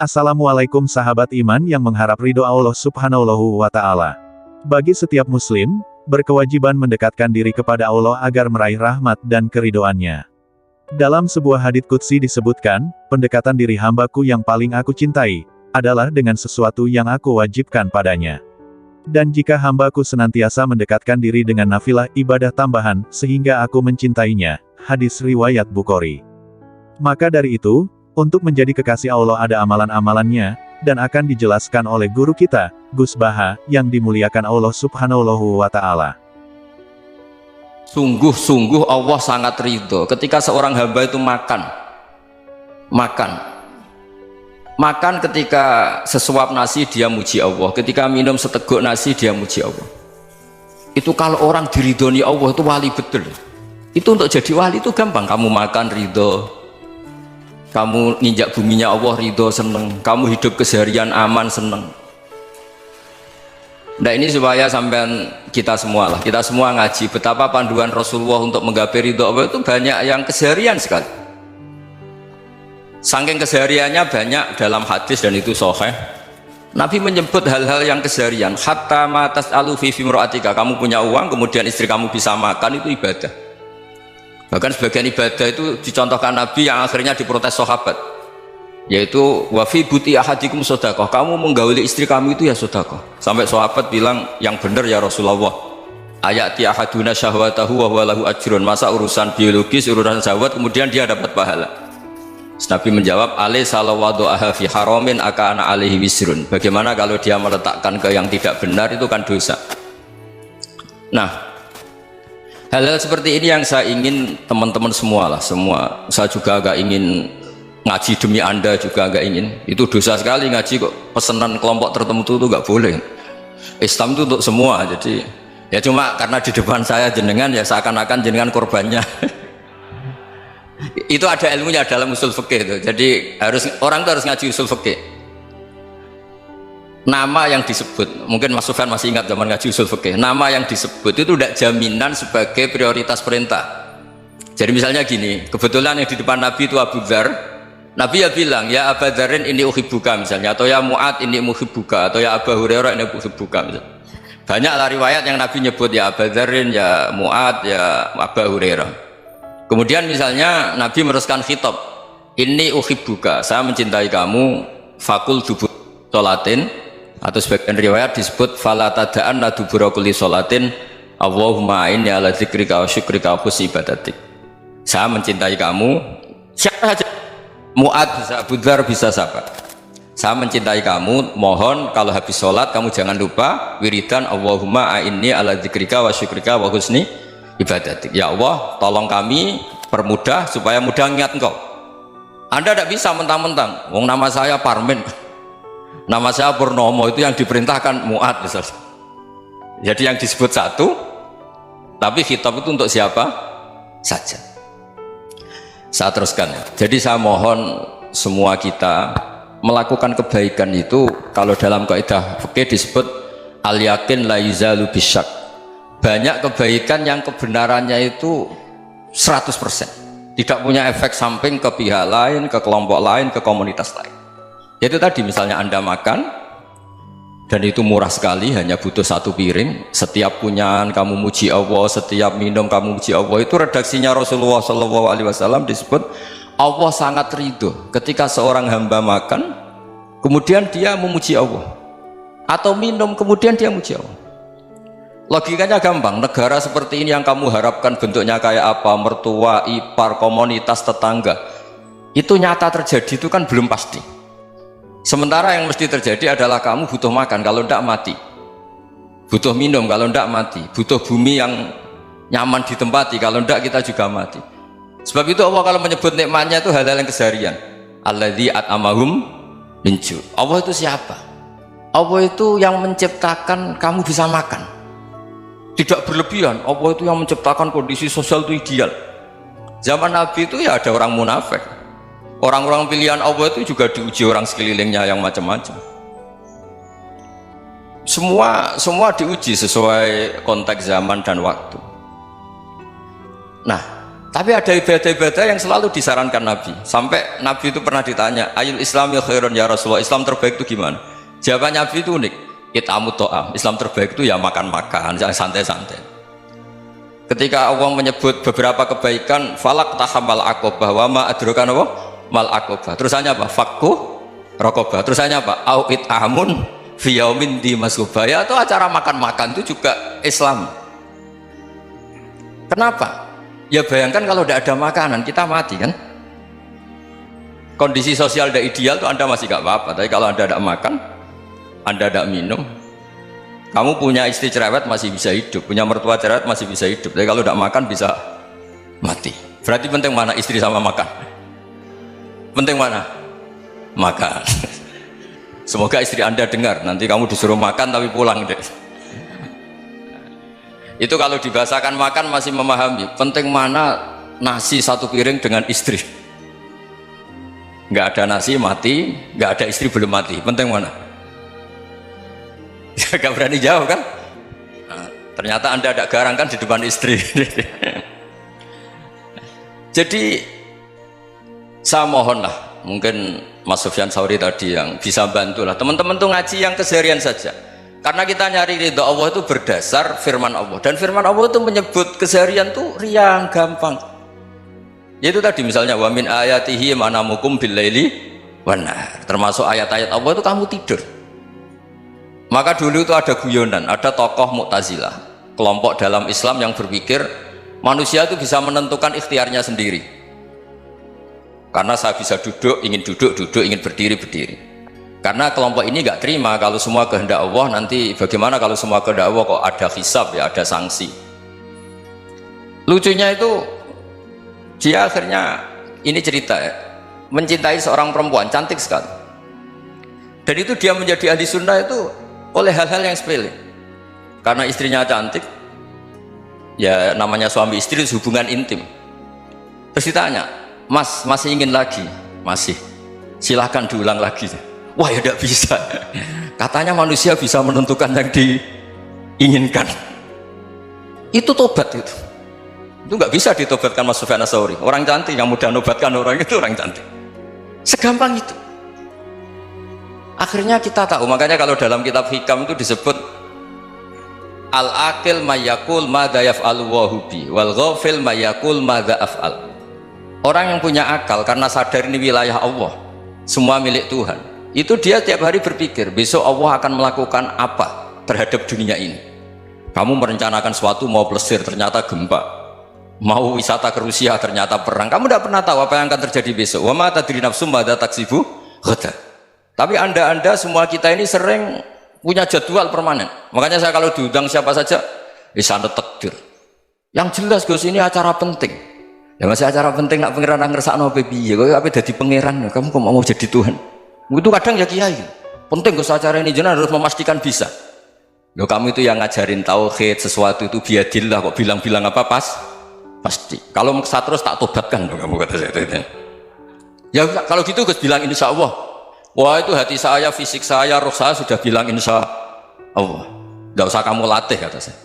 Assalamualaikum sahabat iman yang mengharap ridho Allah Subhanahu wa Ta'ala. Bagi setiap muslim, berkewajiban mendekatkan diri kepada Allah agar meraih rahmat dan keridhoannya. Dalam sebuah hadits qudsi disebutkan, pendekatan diri hambaku yang paling aku cintai, adalah dengan sesuatu yang aku wajibkan padanya. Dan jika hambaku senantiasa mendekatkan diri dengan nafilah ibadah tambahan, sehingga aku mencintainya, hadis riwayat Bukhari. Maka dari itu, untuk menjadi kekasih Allah ada amalan-amalannya, dan akan dijelaskan oleh guru kita, Gus Baha, yang dimuliakan Allah Subhanahu wa Ta'ala. Sungguh-sungguh Allah sangat ridho ketika seorang hamba itu makan ketika sesuap nasi dia muji Allah, ketika minum seteguk nasi dia muji Allah. Itu kalau orang diridhoni Allah itu wali betul. Itu untuk jadi wali itu gampang, kamu makan ridho, kamu nginjak buminya Allah ridho seneng, kamu hidup keseharian aman seneng. Nah ini supaya sampean kita semua ngaji betapa panduan Rasulullah untuk menggapai ridho Allah itu banyak yang keseharian sekali. Saking kesehariannya banyak dalam hadis dan itu sahih. Nabi menyebut hal-hal yang keseharian. Hatta ma tas'alu fi imra'atika, kamu punya uang kemudian istri kamu bisa makan, itu ibadah. Bahkan sebagian ibadah itu dicontohkan Nabi yang akhirnya diprotes sahabat, yaitu wa fi buti ahadikum sedekah, kamu menggauli istri kamu itu ya sedekah. Sampai sahabat bilang, yang benar ya Rasulullah, ayati ahaduna syahwatahu wa huwa lahu ajrun, masa urusan biologis, urusan syahwat kemudian dia dapat pahala. Nabi menjawab, alaysa lawada'aha fi haramin akana alaihi wisrun, bagaimana kalau dia meletakkan ke yang tidak benar, itu kan dosa. Nah, hal-hal seperti ini yang saya ingin teman-teman semua, saya juga agak ingin ngaji demi Anda, juga agak ingin. Itu dosa sekali ngaji kok pesanan kelompok tertentu itu nggak boleh. Islam itu untuk semua, jadi ya cuma karena di depan saya jenengan ya seakan-akan jenengan korbannya. Itu ada ilmunya dalam usul fikih itu. Jadi orang itu harus ngaji usul fikih. Nama yang disebut, mungkin Mas Sufyan masih ingat zaman ngaji usul fikih, nama yang disebut itu tidak jaminan sebagai prioritas perintah. Jadi misalnya gini, kebetulan yang di depan Nabi itu Abu Dzar, Nabi ya bilang, ya Abu Dzarin ini uhibbuka misalnya, atau ya Mu'ad ini uhibbuka, atau ya Abu Hurairah ini uhibbuka misalnya. Banyaklah riwayat yang Nabi nyebut ya Abu Dzarin, ya Mu'ad, ya Abu Hurairah. Kemudian misalnya Nabi meneruskan khitab, ini uhibbuka, saya mencintai kamu, fakul dubur sholatin, atau sebagian riwayat disebut fala tada'anna dubura kulli sholatin Allahumma inni ala dzikrika wa syukrika wa husni ibadatik. Saya mencintai kamu, siapa saja, Mu'ad bisa, Abu Dzar bisa, siapa, saya mencintai kamu, mohon kalau habis sholat kamu jangan lupa wiridan Allahumma inni ala dzikrika wa syukrika wa husni ibadatik. Ya Allah, tolong kami permudah supaya mudah ingat engkau. Anda tidak bisa mentang-mentang, wong nama saya Parmin, nama saya Purnomo, itu yang diperintahkan Mu'ad misalnya. Jadi yang disebut satu, tapi khitab itu untuk siapa saja. Saya teruskan ya. Jadi saya mohon semua kita melakukan kebaikan itu, kalau dalam kaidah fikih disebut al yakin la yuzalu bisyak. Banyak kebaikan yang kebenarannya itu 100%, tidak punya efek samping ke pihak lain, ke kelompok lain, ke komunitas lain. Yaitu tadi misalnya Anda makan dan itu murah sekali, hanya butuh satu piring, setiap punyaan kamu muji Allah, setiap minum kamu muji Allah. Itu redaksinya Rasulullah SAW disebut Allah sangat ridho ketika seorang hamba makan kemudian dia memuji Allah, atau minum kemudian dia muji Allah. Logikanya gampang, negara seperti ini yang kamu harapkan bentuknya kayak apa, mertua, ipar, komunitas, tetangga, itu nyata terjadi itu kan belum pasti. Sementara yang mesti terjadi adalah kamu butuh makan, kalau tidak mati, butuh minum, kalau tidak mati, butuh bumi yang nyaman ditempati, kalau tidak kita juga mati. Sebab itu Allah kalau menyebut nikmatnya itu hal-hal yang keseharian. Alladzi at'amahum min ju'. Allah itu siapa? Allah itu yang menciptakan kamu bisa makan, tidak berlebihan. Allah itu yang menciptakan kondisi sosial itu ideal. Zaman Nabi itu ya ada orang munafik, orang-orang pilihan Allah itu juga diuji orang sekelilingnya yang macam-macam. Semua diuji sesuai konteks zaman dan waktu. Nah, Tapi ada ibadah-ibadah yang selalu disarankan Nabi. Sampai Nabi itu pernah ditanya, ayul Islam ya khairun ya Rasulullah, Islam terbaik itu gimana? Jawaban Nabi itu unik, it'amut to'am, Islam terbaik itu ya makan-makan, jangan santai-santai. Ketika Allah menyebut beberapa kebaikan, falak tahamal aqobah, wa ma adrokan apa? Mal aqobah. Terusannya apa? Fakku rokobah. Terusannya apa? Au it'amun fiyaumin di masubah. Ya itu acara makan-makan itu juga Islam. Kenapa? Ya bayangkan kalau tidak ada makanan, kita mati kan? Kondisi sosial tidak ideal tuh Anda masih gak apa-apa. Tapi kalau Anda tidak makan, Anda tidak minum, kamu punya istri cerewet masih bisa hidup, punya mertua cerewet masih bisa hidup. Tapi kalau tidak makan bisa mati. Berarti penting mana istri sama makan? Penting mana? Makan. Semoga istri Anda dengar, nanti kamu disuruh makan tapi pulang deh. Itu kalau dibahasakan makan masih memahami. Penting mana nasi satu piring dengan istri? Nggak ada nasi mati, nggak ada istri belum mati. Penting mana? Gak berani jawab kan? Nah, ternyata Anda ada garang kan di depan istri. Jadi saya mohonlah, mungkin Mas Sufyan Sauri tadi yang bisa bantulah teman-teman tuh ngaji yang keseharian saja. Karena kita nyari ridha Allah itu berdasar firman Allah, dan firman Allah itu menyebut keseharian tuh riang gampang. Yaitu tadi misalnya wa min ayatihi manamukum billaili wan nahar. Termasuk ayat-ayat Allah itu kamu tidur. Maka dulu itu ada guyonan, ada tokoh Mu'tazilah, kelompok dalam Islam yang berpikir manusia itu bisa menentukan ikhtiarnya sendiri. Karena saya bisa duduk, duduk, ingin berdiri, berdiri. Karena kelompok ini nggak terima kalau semua kehendak Allah, nanti bagaimana kalau semua kehendak Allah kok ada hisab ya, ada sanksi. Lucunya itu dia akhirnya, ini cerita ya, mencintai seorang perempuan cantik sekali, dan itu dia menjadi ahli sunnah itu oleh hal-hal yang sepele. Karena istrinya cantik, ya namanya suami istri hubungan intim. Terus ditanya, Mas masih ingin lagi? Masih. Silahkan diulang lagi. Wah ya tidak bisa. Katanya manusia bisa menentukan yang diinginkan. Itu tobat itu. Itu nggak bisa ditobatkan Mas Sufyan Ats-Tsauri. Orang cantik yang mudah nobatkan orang itu orang cantik. Segampang itu. Akhirnya kita tahu, makanya kalau dalam kitab hikam itu disebut al-aqil mayakul madza yaf'alu wa hubi wal ghafil mayakul madza af'al. Orang yang punya akal karena sadar ini wilayah Allah, semua milik Tuhan. Itu dia tiap hari berpikir, besok Allah akan melakukan apa terhadap dunia ini. Kamu merencanakan sesuatu, mau plesir ternyata gempa, mau wisata ke Rusia ternyata perang. Kamu tidak pernah tahu apa yang akan terjadi besok. Wa ma tadri nafsum madza taksibu ghadan. Tapi anda semua kita ini sering punya jadwal permanen. Makanya saya kalau diundang siapa saja, bisa takdir. Yang jelas Gus ini acara penting. Ya masih acara penting, nak pangeran ngersakno piye? Kowe ape dadi pangeran? Kamu kok mau jadi Tuhan? Itu kadang ya kiai penting ke acara ini, jenengan harus memastikan bisa. Loh, kamu itu yang ngajarin tauhid, sesuatu itu biadillah, kok bilang-bilang apa pasti. Kalau maksa terus tak tobatkan loh, kamu kata saya itu. Ya kalau gitu Gus bilang insya Allah. Wah itu hati saya, fisik saya, roh saya sudah bilang insya Allah. Tidak usah kamu latih kata saya.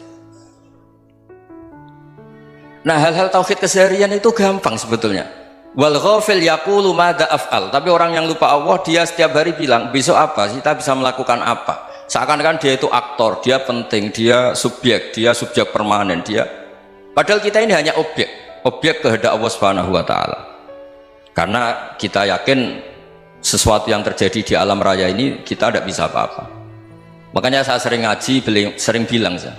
Nah hal-hal tauhid keseharian itu gampang sebetulnya. Wal ghafil yaqulu madza af'al. Tapi orang yang lupa Allah, dia setiap hari bilang besok apa, kita bisa melakukan apa. Seakan-akan dia itu aktor, dia penting, dia subjek permanen, dia. Padahal kita ini hanya objek kehendak Allah Subhanahu wa taala. Karena kita yakin sesuatu yang terjadi di alam raya ini kita tidak bisa apa-apa. Makanya saya sering ngaji, sering bilang saya,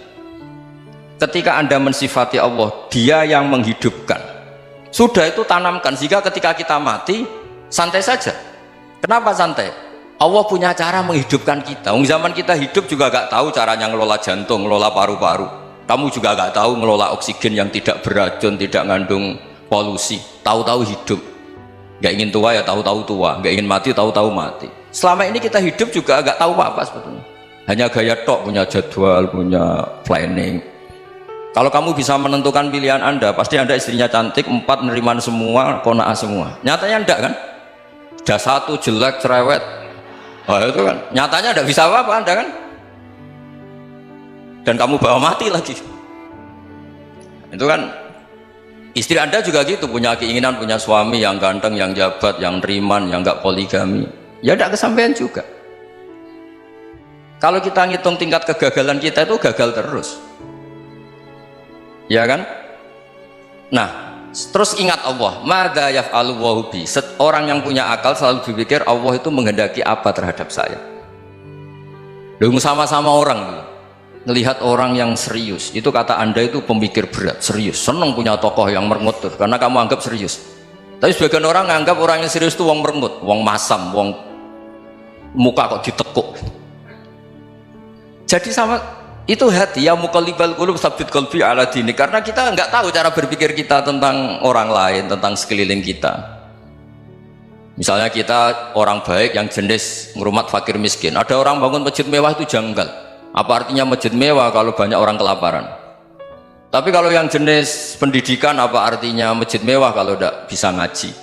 ketika Anda mensifati Allah, dia yang menghidupkan. Sudah itu tanamkan, sehingga ketika kita mati santai saja. Kenapa santai? Allah punya cara menghidupkan kita. Zaman kita hidup juga gak tahu caranya ngelola jantung, ngelola paru-paru. Kamu juga gak tahu ngelola oksigen yang tidak beracun, tidak mengandung polusi. Tahu-tahu hidup. Gak ingin tua ya tahu-tahu tua, gak ingin mati tahu-tahu mati. Selama ini kita hidup juga gak tahu apa sebetulnya. Hanya gaya tok, punya jadwal, punya planning. Kalau kamu bisa menentukan pilihan Anda, pasti Anda istrinya cantik, 4 neriman semua, kona'ah semua. Nyatanya enggak kan? Ada 1 jelek, cerewet. Oh itu kan, nyatanya enggak bisa apa-apa Anda kan? Dan kamu bawa mati lagi. Itu kan, Istri Anda juga gitu, punya keinginan punya suami yang ganteng, yang jabat, yang riman, yang enggak poligami. Ya tidak kesampaian juga. Kalau kita ngitung tingkat kegagalan kita itu gagal terus. Ya kan? Nah, terus ingat Allah, madza yaf'alu Allahu bi. Orang yang punya akal selalu berpikir Allah itu menghendaki apa terhadap saya. Dong sama-sama orang melihat orang yang serius, itu kata Anda itu pemikir berat, serius, senang punya tokoh yang merengut karena kamu anggap serius. Tapi sebagian orang anggap orang yang serius itu wong merengut, wong masam, wong muka kok ditekuk. Jadi sama itu hati ya muqallibal qulub tsabbit qalbi ala dini, karena kita nggak tahu cara berpikir kita tentang orang lain, tentang sekeliling kita. Misalnya kita orang baik yang jenis ngurumat fakir miskin, ada orang bangun masjid mewah itu janggal. Apa artinya masjid mewah kalau banyak orang kelaparan? Tapi kalau yang jenis pendidikan, apa artinya masjid mewah kalau tidak bisa ngaji?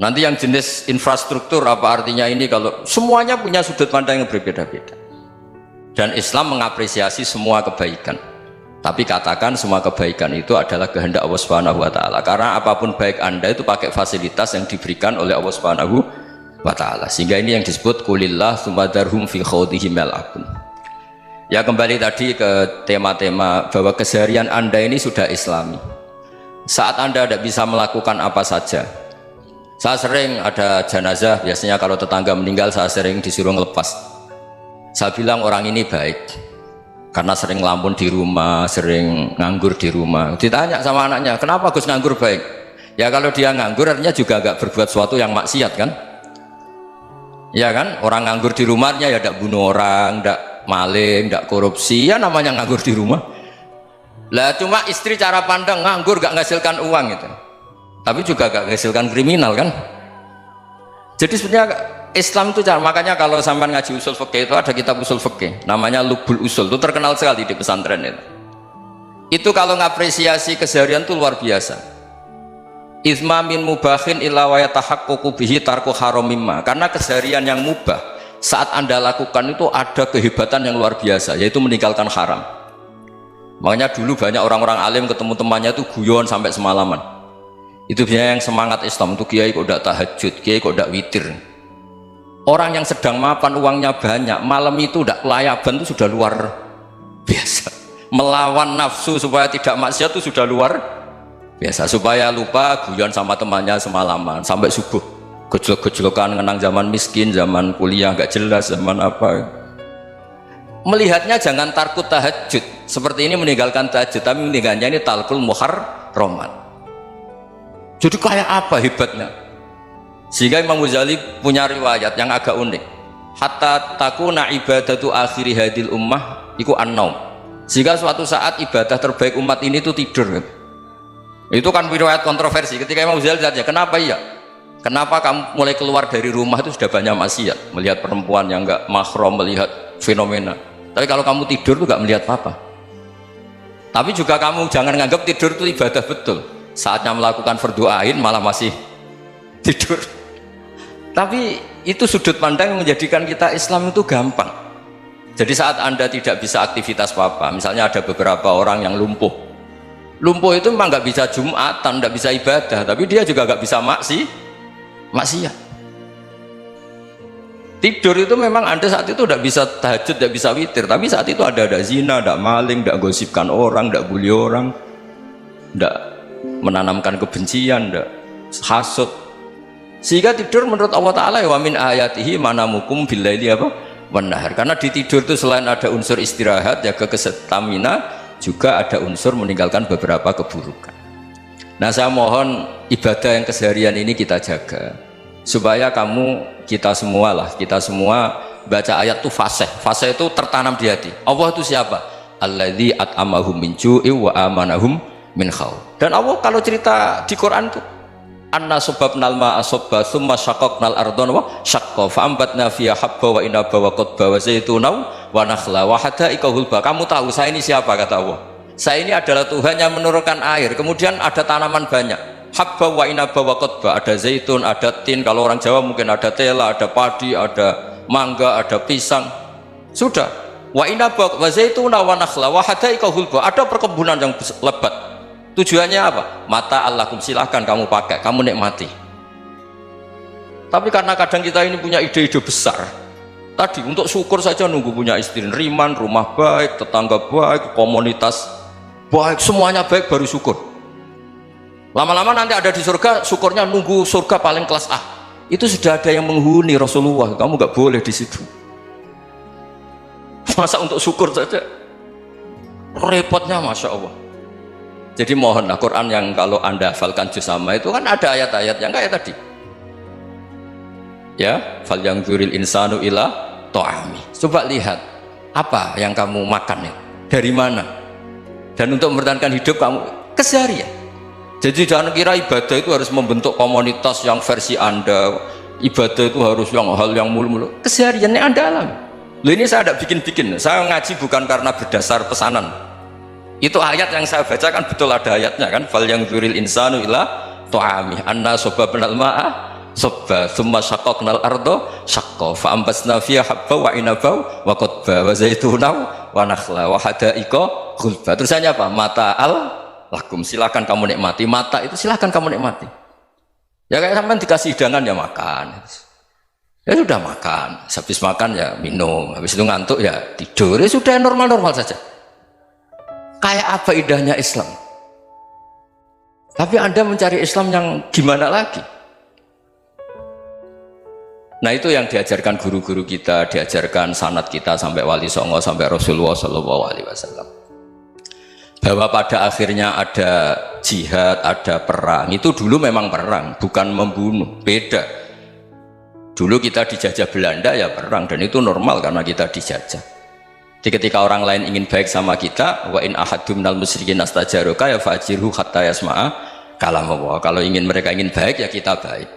Nanti yang jenis infrastruktur, apa artinya ini kalau semuanya punya sudut pandang yang berbeda-beda. Dan Islam mengapresiasi semua kebaikan. Tapi katakan semua kebaikan itu adalah kehendak Allah Subhanahu wa taala. Karena apapun baik Anda itu pakai fasilitas yang diberikan oleh Allah Subhanahu wa taala. Sehingga ini yang disebut kulillah sumadarhum fi khawdihim yal'abun. Ya kembali tadi ke tema-tema bahwa keseharian Anda ini sudah Islami. Saat Anda tidak bisa melakukan apa saja. Saya sering ada jenazah, biasanya kalau tetangga meninggal saya sering disuruh ngelepas. Saya bilang orang ini baik karena sering ngelamun di rumah, sering nganggur di rumah. Ditanya sama anaknya, kenapa Gus nganggur baik? Ya kalau dia nganggur artinya juga agak berbuat sesuatu yang maksiat kan? Ya kan, orang nganggur di rumahnya ya tidak bunuh orang, tidak maling, tidak korupsi, ya namanya nganggur di rumah. Lah cuma istri cara pandang nganggur gak menghasilkan uang gitu, tapi juga gak menghasilkan kriminal kan. Jadi sebenarnya Islam itu cara, makanya kalau sampai ngaji usul fikih itu ada kitab usul fikih namanya Lubul Usul, itu terkenal sekali di pesantren itu kalau ngapresiasi keseharian itu luar biasa. Izma min mubahin illa wa yatahaqqaqu bihi tarku haramimma, karena keseharian yang mubah saat Anda lakukan itu ada kehebatan yang luar biasa, yaitu meninggalkan haram. Makanya dulu banyak orang-orang alim ketemu temannya itu guyon sampai semalaman. Itu biasanya yang semangat Islam itu, kiai kok tidak tahajud, kiai kok tidak witir. Orang yang sedang mapan uangnya banyak, malam itu tidak kelayaban itu sudah luar biasa. Melawan nafsu supaya tidak maksiat itu sudah luar biasa. Supaya lupa guyon sama temannya semalaman sampai subuh. Gejolak-gejolokan ngenang zaman miskin, zaman kuliah nggak jelas, zaman apa. Melihatnya jangan tarkut tahajud seperti ini, meninggalkan tahajud, tapi meninggalkannya ini talkul muharramat. Jadi kayak apa hebatnya? Sehingga Imam Ghazali punya riwayat yang agak unik. Hatta takuna ibadatu akhiri hadil ummah iku an-naum. Sehingga suatu saat ibadah terbaik umat ini itu tidur. Itu kan riwayat kontroversi. Ketika Imam Ghazali tanya, kenapa iya? Kenapa kamu mulai keluar dari rumah itu sudah banyak maksiat, melihat perempuan yang enggak mahram, melihat fenomena. Tapi kalau kamu tidur itu enggak melihat apa-apa. Tapi juga kamu jangan nganggap tidur itu ibadah betul. Saatnya melakukan fardu ain malah masih tidur. Tapi itu sudut pandang yang menjadikan kita Islam itu gampang. Jadi saat Anda tidak bisa aktivitas apa-apa, misalnya ada beberapa orang yang lumpuh. Lumpuh itu memang nggak bisa Jumatan, nggak bisa ibadah, tapi dia juga nggak bisa maksiat. Tidur itu memang Anda saat itu tidak bisa tahajud, tidak bisa witir, tapi saat itu ada zina, ada maling, tidak gosipkan orang, tidak bully orang, tidak menanamkan kebencian, tidak hasud. Sehingga tidur menurut Allah Ta'ala wa min ayatihi manamukum billaili apa? Wan-nahar. Karena di tidur itu selain ada unsur istirahat, jaga kestamina, juga ada unsur meninggalkan beberapa keburukan. Nah saya mohon ibadah yang keseharian ini kita jaga supaya kita semua baca ayat itu fasih itu tertanam di hati. Allah itu siapa? Alladzi at'amahum min ju'i wa amanahum min khauf. Dan Allah kalau cerita di Quran itu anna sababnal ma'a sabba thumma syaqaqnal ardha wa syaqqa fa'ambatna fiha habba wa inaba wa qadba wa zaituna wa nakhla wa hada'iqa hulba. Kamu tahu saya ini siapa, kata Allah. Saya ini adalah Tuhan yang menurunkan air, kemudian ada tanaman banyak, habba wa inaba wa qadba, ada zaitun, ada tin, kalau orang Jawa mungkin ada tela, ada padi, ada mangga, ada pisang. Sudah, wa inaba wa zaituna wa nakhla wa hada'iqa hulba, ada perkebunan yang lebat. Tujuannya apa? Mata Allakum, silahkan kamu pakai, kamu nikmati. Tapi karena kadang kita ini punya ide-ide besar, tadi untuk syukur saja nunggu punya istri riman, rumah baik, tetangga baik, komunitas baik, semuanya baik baru syukur. Lama-lama nanti ada di surga, syukurnya nunggu surga paling kelas A. Itu sudah ada yang menghuni Rasulullah, kamu nggak boleh di situ. Masa untuk syukur saja repotnya, masya Allah. Jadi mohonlah Quran yang kalau anda hafalkan juz amma itu kan ada ayat-ayat yang kayak tadi. Ya, fal yang dzuril insanu ila to'ami. Coba lihat apa yang kamu makan ya, dari mana, dan untuk mempertahankan hidup kamu keseharian. Jadi jangan kira ibadah itu harus membentuk komunitas yang versi anda, ibadah itu harus yang hal yang mulu-mulu. Kesehariannya anda alami. Loh, ini saya tidak bikin-bikin, saya ngaji bukan karena berdasar pesanan. Itu ayat yang saya baca kan betul ada ayatnya kan, fal yang dzuril insanu ila to'ami anna sobabnal ma'a sobba thumma syaqaqnal ardo syaqqa fa ambasna fiha habba wa inaba wa qadba wa zaituna wa nakhla wa hada'iqa ghulba. Terusannya apa? Mata al lakum, silakan kamu nikmati. Mata itu silakan kamu nikmati. Ya kayak sampean dikasih hidangan ya makan. Ya sudah makan, habis makan ya minum, habis itu ngantuk ya tidur. Ya sudah normal-normal saja. Kayak apa indahnya Islam. Tapi anda mencari Islam yang gimana lagi? Nah itu yang diajarkan guru-guru kita, diajarkan sanad kita sampai Wali Songo, sampai Rasulullah SAW. Bahwa pada akhirnya ada jihad, ada perang. Itu dulu memang perang, bukan membunuh, beda. Dulu kita dijajah Belanda ya perang, dan itu normal karena kita dijajah. Jadi ketika orang lain ingin baik sama kita, wa in ahadum minal musyrikin astajaruka ya fajirhu hatta yasma'a kalam Allah. Kalau mereka ingin baik ya kita baik.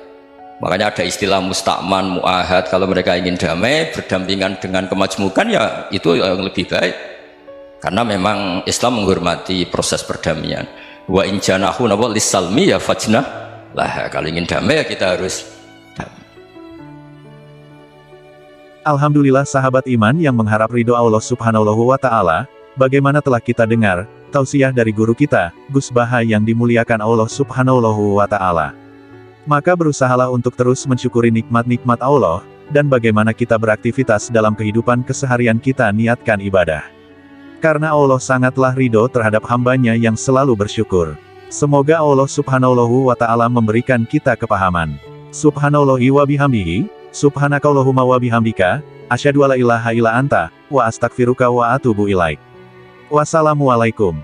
Makanya ada istilah musta'man, mu'ahad. Kalau mereka ingin damai, berdampingan dengan kemajmukan ya itu yang lebih baik. Karena memang Islam menghormati proses perdamaian. Wa in janahu nawa lisalmi ya fajnah lah. Kalau ingin damai ya kita harus damai. Alhamdulillah sahabat iman yang mengharap ridho Allah Subhanahu wa Ta'ala, bagaimana telah kita dengar tausiah dari guru kita, Gus Baha yang dimuliakan Allah Subhanahu wa Ta'ala. Maka berusahalah untuk terus mensyukuri nikmat-nikmat Allah, dan bagaimana kita beraktivitas dalam kehidupan keseharian kita niatkan ibadah. Karena Allah sangatlah ridho terhadap hambanya yang selalu bersyukur. Semoga Allah Subhanahu wa Ta'ala memberikan kita kepahaman. Subhanallahi wa bihamdihi, subhanakallahumma wa bihamdika, asyhadu alla ilaha illa anta, wa astaghfiruka wa atubu ilaik. Wassalamualaikum.